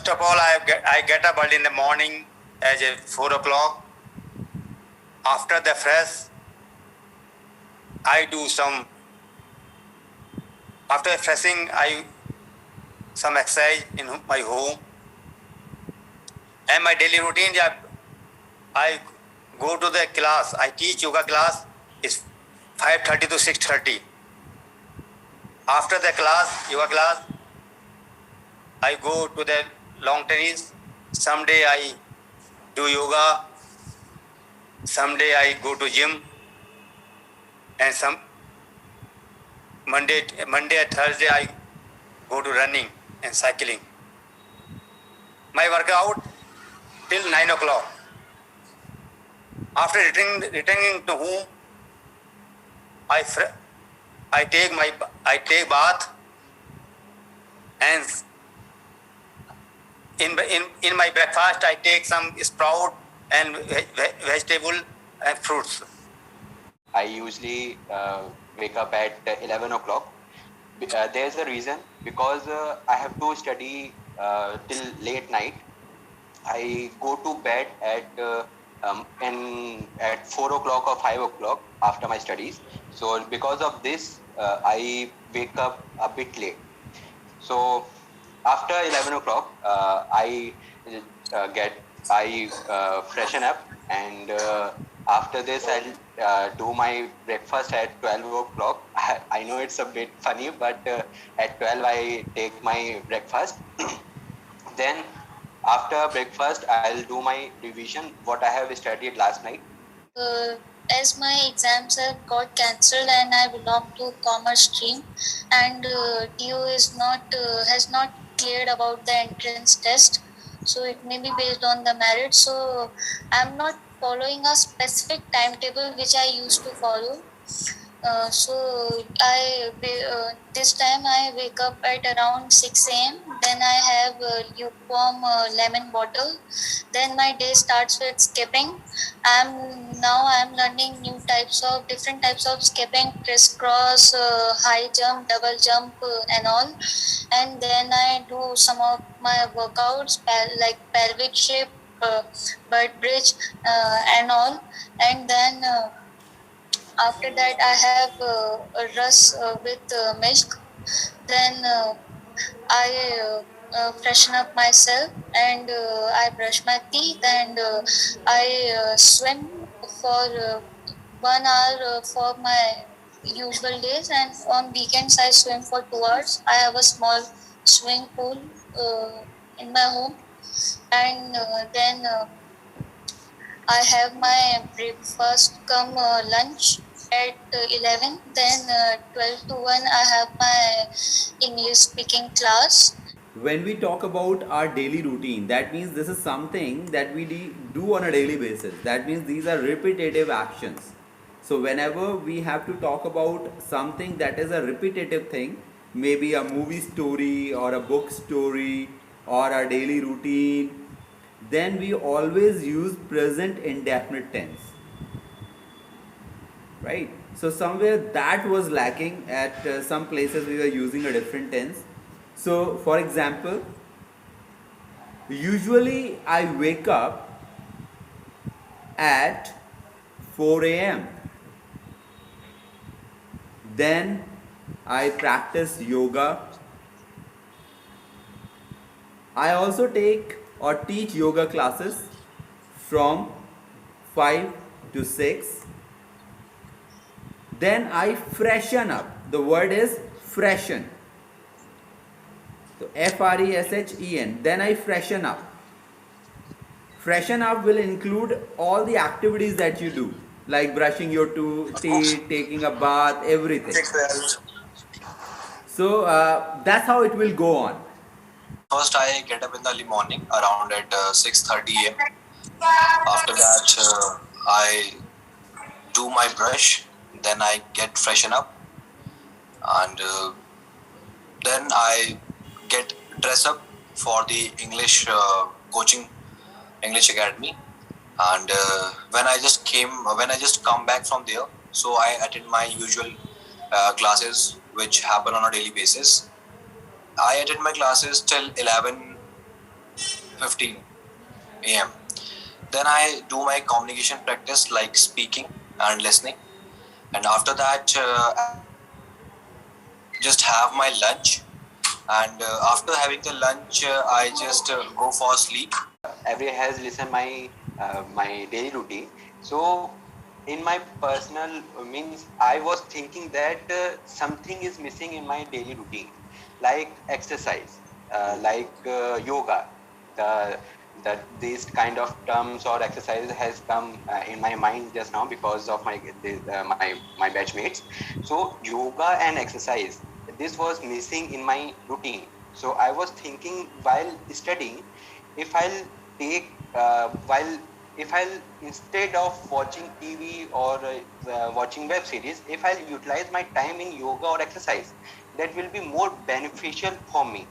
of all, I get up early in the morning at 4 o'clock. After the fresh, I do some. After freshing, I some exercise in my home. And my daily routine, I go to the class. I teach yoga class. It's 5:30 to 6:30. After the class, yoga class, I go to the long tennis. Someday I do yoga. Someday I go to gym. And some Monday and Thursday I go to running and cycling. My workout till 9 o'clock. After returning to home, I take bath, and in my breakfast I take some sprout and vegetable and fruits. I usually wake up at 11 o'clock. There's a reason, because I have to study till late night. I go to bed at 4 o'clock or 5 o'clock after my studies. So because of this, I wake up a bit late. So after 11 o'clock, I freshen up, and after this I'll do my breakfast at 12 o'clock. I know it's a bit funny, but at 12 I take my breakfast. Then after breakfast, I'll do my revision, what I have studied last night. As my exams have got cancelled and I belong to commerce stream, and DO has not cleared about the entrance test, so it may be based on the merit. So I'm not following a specific timetable which I used to follow. So this time I wake up at around 6 a.m. Then I have lukewarm lemon bottle. Then my day starts with skipping. I'm learning different types of skipping, crisscross, high jump, double jump, and all. And then I do some of my workouts like pelvic shift, butt bridge, and all. And then after that, I have a rush with milk. Then I freshen up myself, and I brush my teeth, and I swim for 1 hour for my usual days, and on weekends I swim for 2 hours. I have a small swimming pool in my home, and then I have my breakfast come lunch at 11. Then 12 to 1 I have my English speaking class. When we talk about our daily routine, that means this is something that we do on a daily basis. That means these are repetitive actions. So whenever we have to talk about something that is a repetitive thing, maybe a movie story or a book story or a daily routine, then we always use present indefinite tense, right? So somewhere that was lacking. At some places we were using a different tense. So for example, usually I wake up at 4 a.m. Then I practice yoga. I also take or teach yoga classes from 5 to 6. Then I freshen up. The word is freshen. So F-R-E-S-H-E-N. Then I freshen up. Freshen up will include all the activities that you do, like brushing your teeth, taking a bath, everything. So that's how it will go on. First, I get up in the early morning around at 6:30 a.m. After that, I do my brush. Then I get freshen up, and then I get dressed up for the English coaching, English Academy. And when I just come back from there, so I attend my usual classes which happen on a daily basis. I attend my classes till 11 15 a.m. Then I do my communication practice like speaking and listening. And after that, just have my lunch. And after having the lunch, I just go for sleep. Every has listened my daily routine. So in my personal means, I was thinking that something is missing in my daily routine, like exercise, like yoga. These kind of terms or exercises has come in my mind just now because of my batchmates. So yoga and exercise, this was missing in my routine. So I was thinking while studying, if I'll take while if I'll instead of watching TV or watching web series, if I'll utilize my time in yoga or exercise, that will be more beneficial for me.